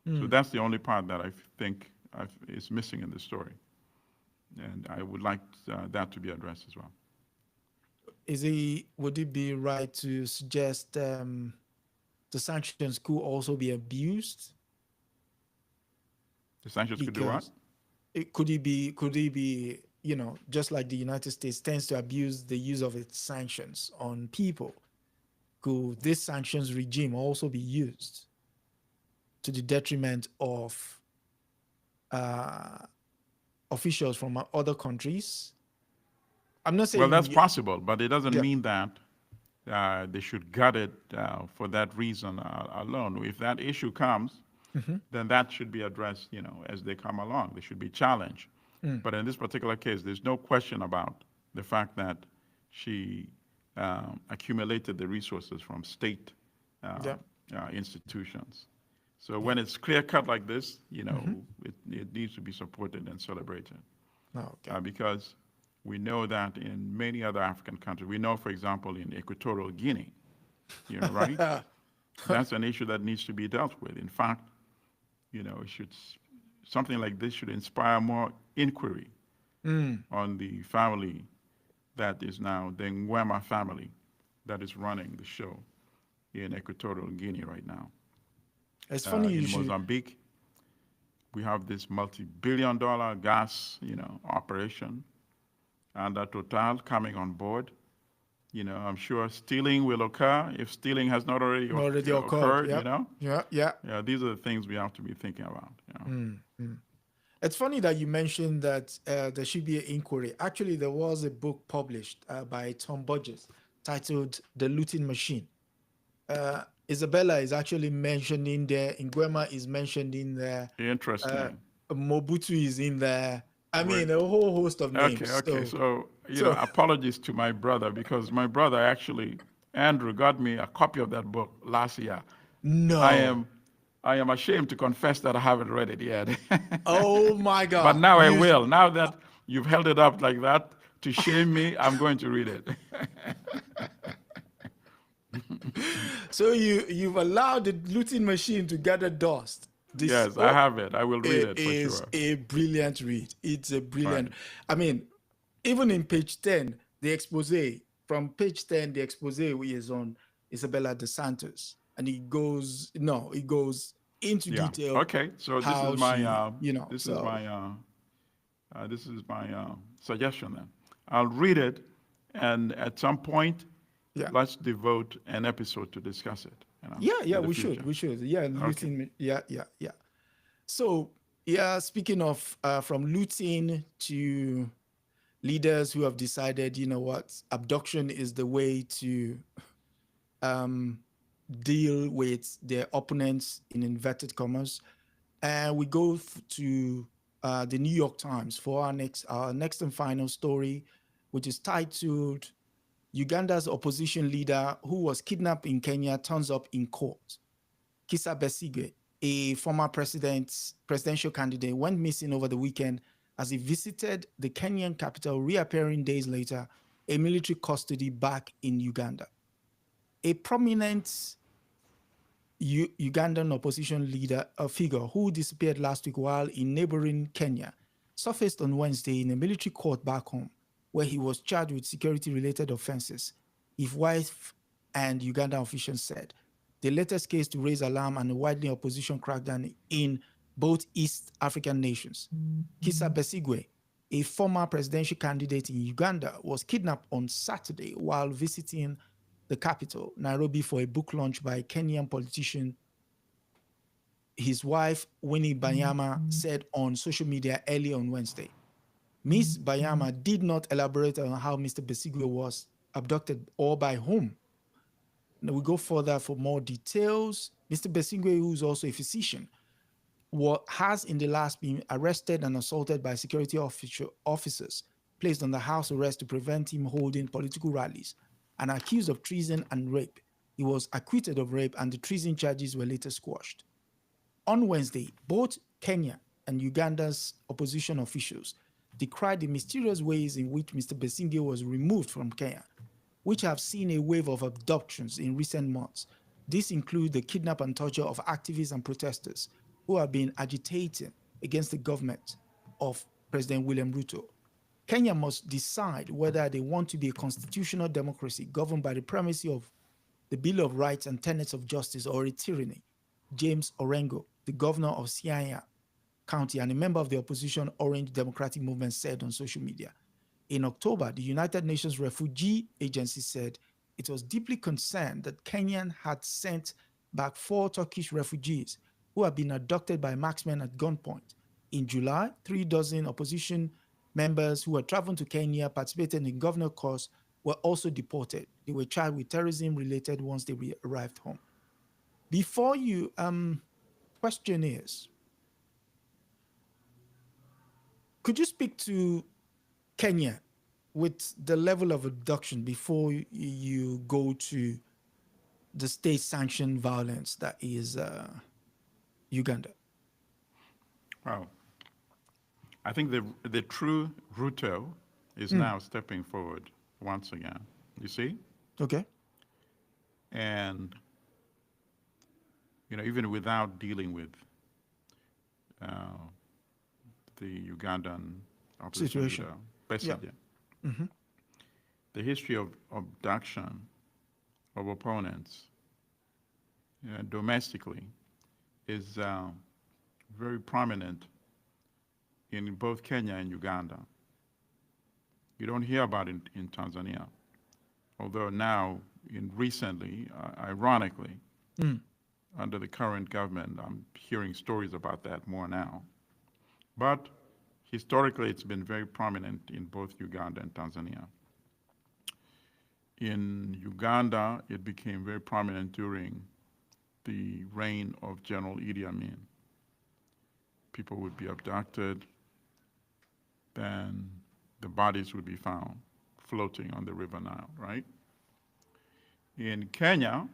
So that's the only part that I think is missing in the story. And I would like that to be addressed as well. Would it be right to suggest the sanctions could also be abused? The sanctions could do what? Could it be, just like the United States tends to abuse the use of its sanctions on people? Could this sanctions regime also be used to the detriment of officials from other countries? I'm not saying. Well, that's possible, but it doesn't mean that they should gut it for that reason alone. If that issue comes, then that should be addressed, as they come along. They should be challenged. But in this particular case, there's no question about the fact that she accumulated the resources from state Yeah. institutions. So when it's clear cut like this, it needs to be supported and celebrated. Okay. Because we know that in many other African countries, we know, for example, in Equatorial Guinea, right? That's an issue that needs to be dealt with. In fact, something like this should inspire more inquiry on the family that is now the Ngwema family that is running the show in Equatorial Guinea right now. It's funny you in should. Mozambique, we have this multi-billion-dollar gas, operation, and Total coming on board. I'm sure stealing will occur if stealing has not already occurred. Yep. Yeah. Yeah, these are the things we have to be thinking about. It's funny that you mentioned that there should be an inquiry. Actually, there was a book published by Tom Burgess titled "The Looting Machine." Isabella is actually mentioned in there. Nguema is mentioned in there. Interesting. Mobutu is in there. I mean, a whole host of names. Okay. So apologies to my brother, because my brother actually, Andrew, got me a copy of that book last year. No. I am ashamed to confess that I haven't read it yet. Oh my God. But now I will. Now that you've held it up like that to shame me, I'm going to read it. So you've allowed the looting machine to gather dust. Yes, I have it. I will read it for sure. It's a brilliant read. It's a brilliant. Right. I mean, even in page 10, the expose, from page 10, the expose is on Isabella dos Santos. And it goes into detail. Okay, so this is my, this is my suggestion then. I'll read it, and at some point, let's devote an episode to discuss it. We should. Yeah, looting. Okay. Yeah. So, speaking of from looting to leaders who have decided, abduction is the way to deal with their opponents, in inverted commas. And we go to the New York Times for our next and final story, which is titled "Uganda's opposition leader who was kidnapped in Kenya turns up in court." Kizza Besigye, a former presidential candidate, went missing over the weekend as he visited the Kenyan capital, reappearing days later in military custody back in Uganda. A prominent Ugandan opposition leader, a figure who disappeared last week while in neighboring Kenya, surfaced on Wednesday in a military court back home, where he was charged with security-related offenses, his wife and Ugandan officials said. The latest case to raise alarm and a widening opposition crackdown in both East African nations. Kizza Besigye, a former presidential candidate in Uganda, was kidnapped on Saturday while visiting the capital, Nairobi, for a book launch by Kenyan politician. His wife, Winnie Byanyima, said on social media early on Wednesday. Ms. Byanyima did not elaborate on how Mr. Besigye was abducted or by whom. Now we go further for more details. Mr. Besigye, who is also a physician, has in the last been arrested and assaulted by security officers, placed under house arrest to prevent him holding political rallies, and accused of treason and rape. He was acquitted of rape, and the treason charges were later squashed. On Wednesday, both Kenya and Uganda's opposition officials decried the mysterious ways in which Mr. Besigye was removed from Kenya, which have seen a wave of abductions in recent months. This includes the kidnap and torture of activists and protesters who have been agitating against the government of President William Ruto. Kenya must decide whether they want to be a constitutional democracy governed by the premise of the Bill of Rights and tenets of justice, or a tyranny. James Orengo, the governor of Siaya County and a member of the opposition Orange Democratic Movement, said on social media. In October, the United Nations Refugee Agency said it was deeply concerned that Kenya had sent back 4 Turkish refugees who had been abducted by marksmen at gunpoint. In July, 3 dozen opposition members who had traveled to Kenya, participated in governor cause, were also deported. They were charged with terrorism-related once they arrived home. Before you, question is, could you speak to Kenya with the level of abduction before you go to the state-sanctioned violence that is Uganda? Wow. I think the true Ruto is now stepping forward once again. You see? Okay. And, even without dealing with the Ugandan opposition Situation. leader, Yeah. Besigye, the history of abduction of opponents domestically is very prominent in both Kenya and Uganda. You don't hear about it in Tanzania, although now, recently, ironically, under the current government, I'm hearing stories about that more now. But historically, it's been very prominent in both Uganda and Tanzania. In Uganda, it became very prominent during the reign of General Idi Amin. People would be abducted, then the bodies would be found floating on the River Nile, right? In Kenya,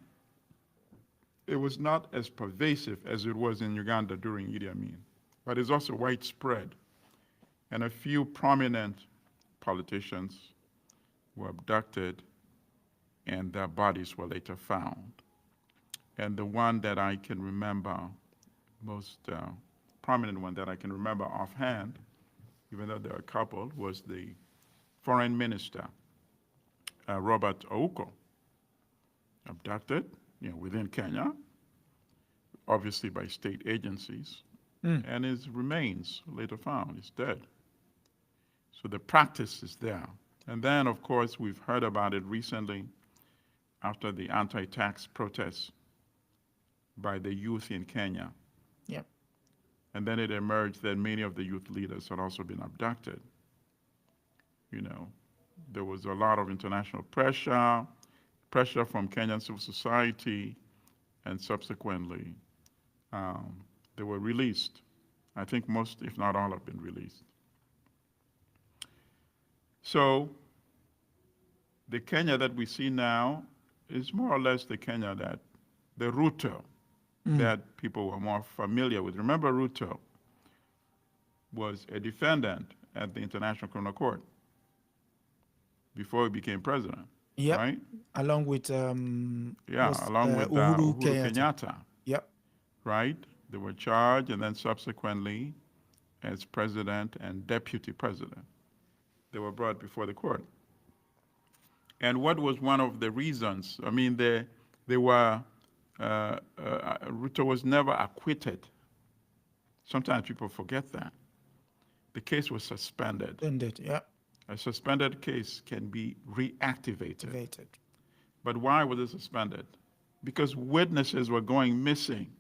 it was not as pervasive as it was in Uganda during Idi Amin, but it's also widespread. And a few prominent politicians were abducted and their bodies were later found. And the one that I can remember, most prominent one that I can remember offhand, even though there are a couple, was the foreign minister, Robert Ouko, abducted, within Kenya, obviously by state agencies, and his remains later found. He's dead. So the practice is there. And then, of course, we've heard about it recently after the anti-tax protests by the youth in Kenya. Yep. And then it emerged that many of the youth leaders had also been abducted. There was a lot of international pressure from Kenyan civil society, and subsequently, they were released. I think most, if not all, have been released. So the Kenya that we see now is more or less the Kenya the Ruto that people were more familiar with. Remember, Ruto was a defendant at the International Criminal Court before he became president, Yep. right? Along with along with Uhuru Uhuru Kenyatta, Yep. right? They were charged, and then subsequently, as president and deputy president, they were brought before the court. And what was one of the reasons? I mean, they were, Ruto was never acquitted. Sometimes people forget that. The case was suspended. Ended. Yeah. A suspended case can be reactivated. Activated. But why was it suspended? Because witnesses were going missing,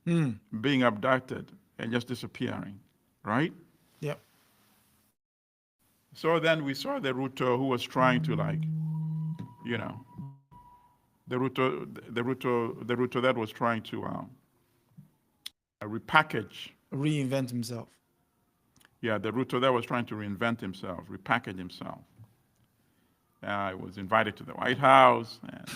being abducted, and just disappearing, right? Yep. So then we saw the Ruto who was trying to, the Ruto that was trying to repackage. Reinvent himself. Yeah, the Ruto that was trying to reinvent himself, repackage himself. He was invited to the White House, and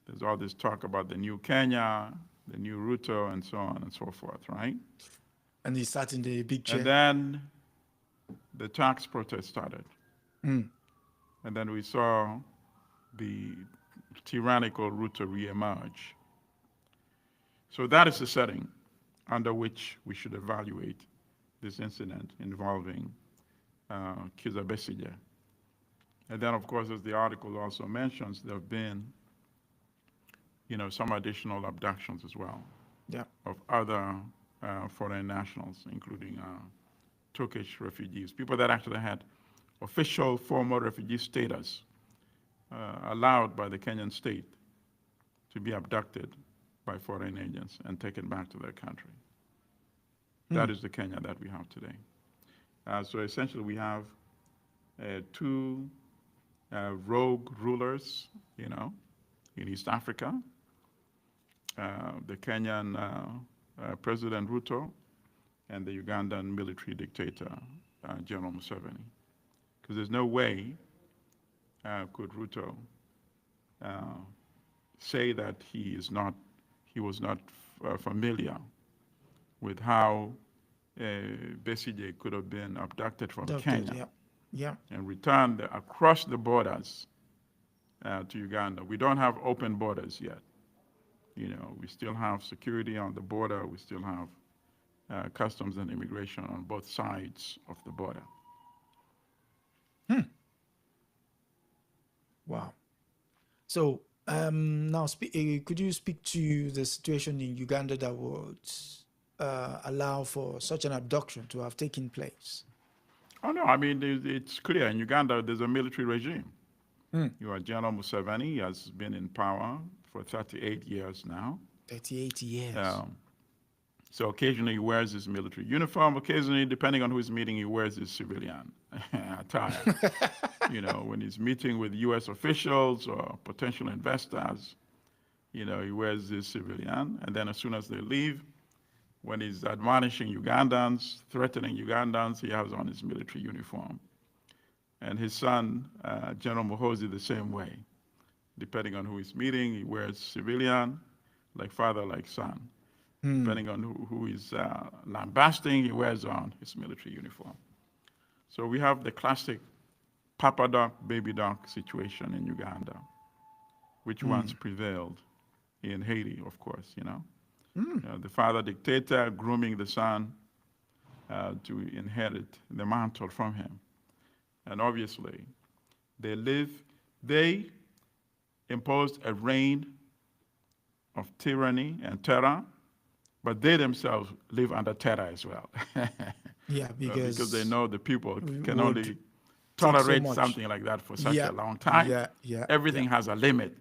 there's all this talk about the new Kenya, the new Ruto, and so on and so forth, right? And he sat in the big chair. And then the tax protest started. Mm. And then we saw the tyrannical Ruto reemerge. So that is the setting under which we should evaluate this incident involving Kizza Besigye. And then, of course, as the article also mentions, there have been, some additional abductions as well. Yeah. Of other foreign nationals, including Turkish refugees, people that actually had official formal refugee status allowed by the Kenyan state to be abducted by foreign agents and taken back to their country. That is the Kenya that we have today. So essentially we have two rogue rulers, in East Africa, the Kenyan President Ruto and the Ugandan military dictator, General Museveni, because there's no way could Ruto say that he was not familiar with how Besigye could have been abducted from Kenya and returned across the borders to Uganda. We don't have open borders yet. You know, we still have security on the border. We still have customs and immigration on both sides of the border. Wow. So now, could you speak to the situation in Uganda that would allow for such an abduction to have taken place? Oh, no, I mean, it's clear. In Uganda, there's a military regime. You are General Museveni. He has been in power for 38 years now. 38 years. So occasionally he wears his military uniform. Occasionally, depending on who he's meeting, he wears his civilian attire. You know, when he's meeting with U.S. officials or potential investors, you know, he wears his civilian. And then as soon as they leave, when he's admonishing Ugandans, threatening Ugandans, he has on his military uniform. And his son, General Muhoozi, the same way. Depending on who he's meeting, he wears civilian, like father, like son. Depending on who he's lambasting, he wears on his military uniform. So we have the classic Papa Doc, Baby Doc situation in Uganda, which once prevailed in Haiti, of course, you know. The father dictator grooming the son to inherit the mantle from him. And obviously, they imposed a reign of tyranny and terror, but they themselves live under terror as well. Yeah, because they know the people can only tolerate something like that for such a long time. Everything has a limit.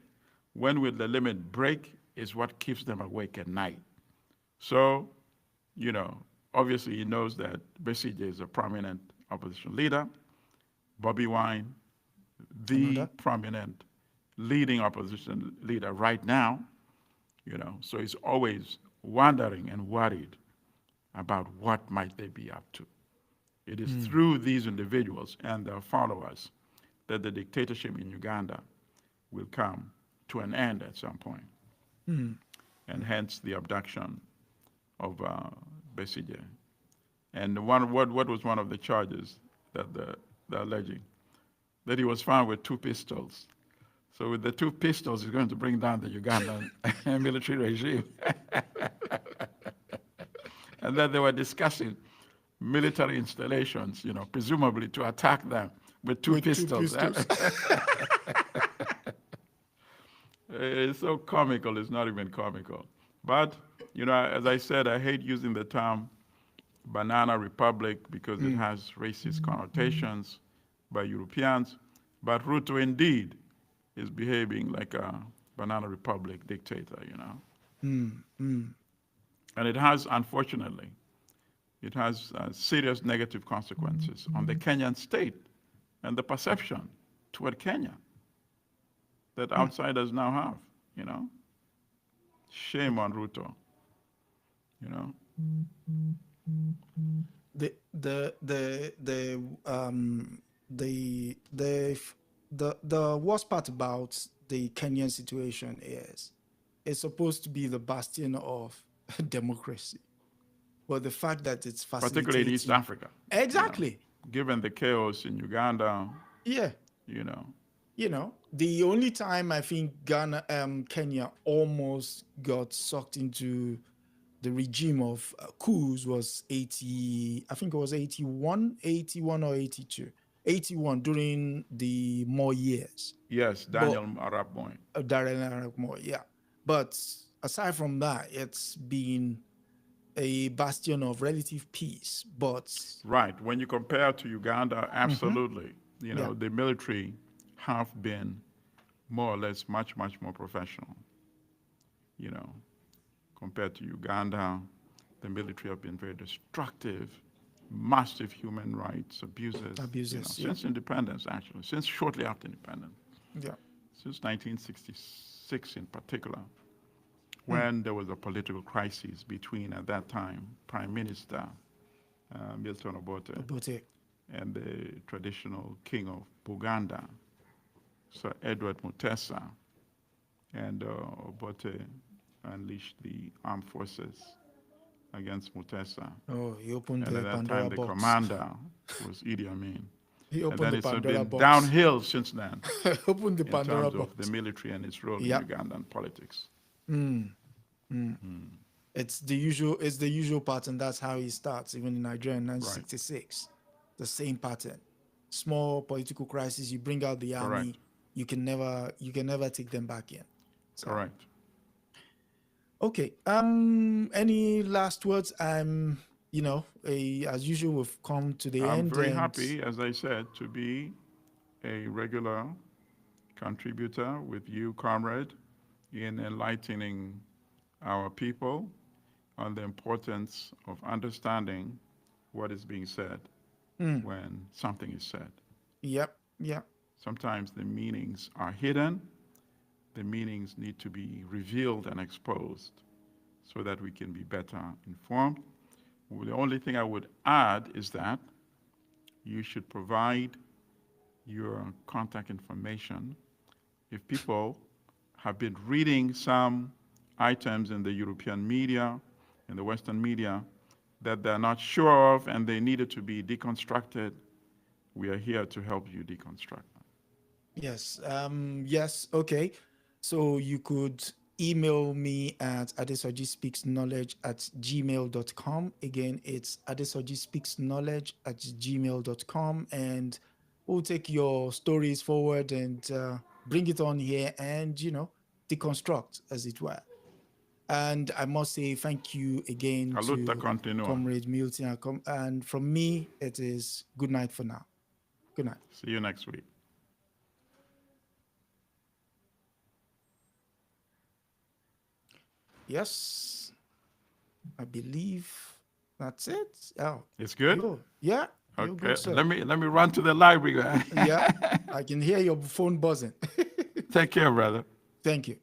When will the limit break is what keeps them awake at night. So, you know, obviously he knows that Besigye is a prominent opposition leader. Bobby Wine, the prominent leading opposition leader right now, you know, so he's always wondering and worried about what might they be up to. It is through these individuals and their followers that the dictatorship in Uganda will come to an end at some point. And hence the abduction of Besigye. And what was one of the charges that they're alleging? That he was found with 2 pistols. So with the 2 pistols, he's going to bring down the Ugandan military regime. And then they were discussing military installations, you know, presumably to attack them with 2 pistols. It's so comical, it's not even comical. But, you know, as I said, I hate using the term banana republic because it has racist connotations by Europeans. But Ruto indeed is behaving like a banana republic dictator, you know. And it has, unfortunately, it has serious negative consequences on the Kenyan state and the perception toward Kenya that outsiders now have, you know. Shame on Ruto, you know. The worst part about the Kenyan situation is it's supposed to be the bastion of democracy, but the fact that it's facilitating, particularly in East Africa, exactly, you know, given the chaos in Uganda, you know, the only time I think Kenya almost got sucked into the regime of coups was 80, I think it was 81 or 82. 81 during the Moi years. Yes, Daniel Arap Moi. Daniel Arap Moi, yeah. But aside from that, it's been a bastion of relative peace. But right, when you compare to Uganda, absolutely. You know, the military have been more or less much more professional. You know, compared to Uganda, the military have been very destructive, massive human rights abuses, you know, since independence, actually, since shortly after independence. Since 1966 in particular, when there was a political crisis between, at that time, Prime Minister Milton Obote and the traditional king of Buganda, Sir Edward Mutesa, and Obote unleashed the armed forces against Mutesa. Oh, he opened And the at that Pandora time, the box. commander was Idi Amin. He And opened then the it's Pandora been box. downhill since then Opened the in Pandora terms box. of the military and its role Yep. in Ugandan politics. It's the usual pattern. That's how he starts, even in Nigeria in 1966. The same pattern. Small political crisis, you bring out the army, Correct. you can never take them back in. So, Correct. okay. Any last words? As usual, we've come to the I'm end. very and happy, as I said, to be a regular contributor with you, comrade, in enlightening our people on the importance of understanding what is being said when something is said. Yep. Sometimes the meanings are hidden. The meanings need to be revealed and exposed so that we can be better informed. Well, the only thing I would add is that you should provide your contact information. If people have been reading some items in the European media, in the Western media, that they're not sure of and they needed to be deconstructed, we are here to help you deconstruct them. Yes. Yes. Okay. So you could email me at AdesojiSpeaksKnowledge@gmail.com. Again, it's AdesojiSpeaksKnowledge@gmail.com, and we'll take your stories forward and bring it on here and deconstruct, as it were. And I must say thank you again Saluta to continua. Comrade Milton. And from me, it is good night for now. Good night. See you next week. Yes, I believe that's it. Oh, It's good? yeah. You're Okay, good, sir. let me run to the library. Yeah, I can hear your phone buzzing. Take care, brother. Thank you.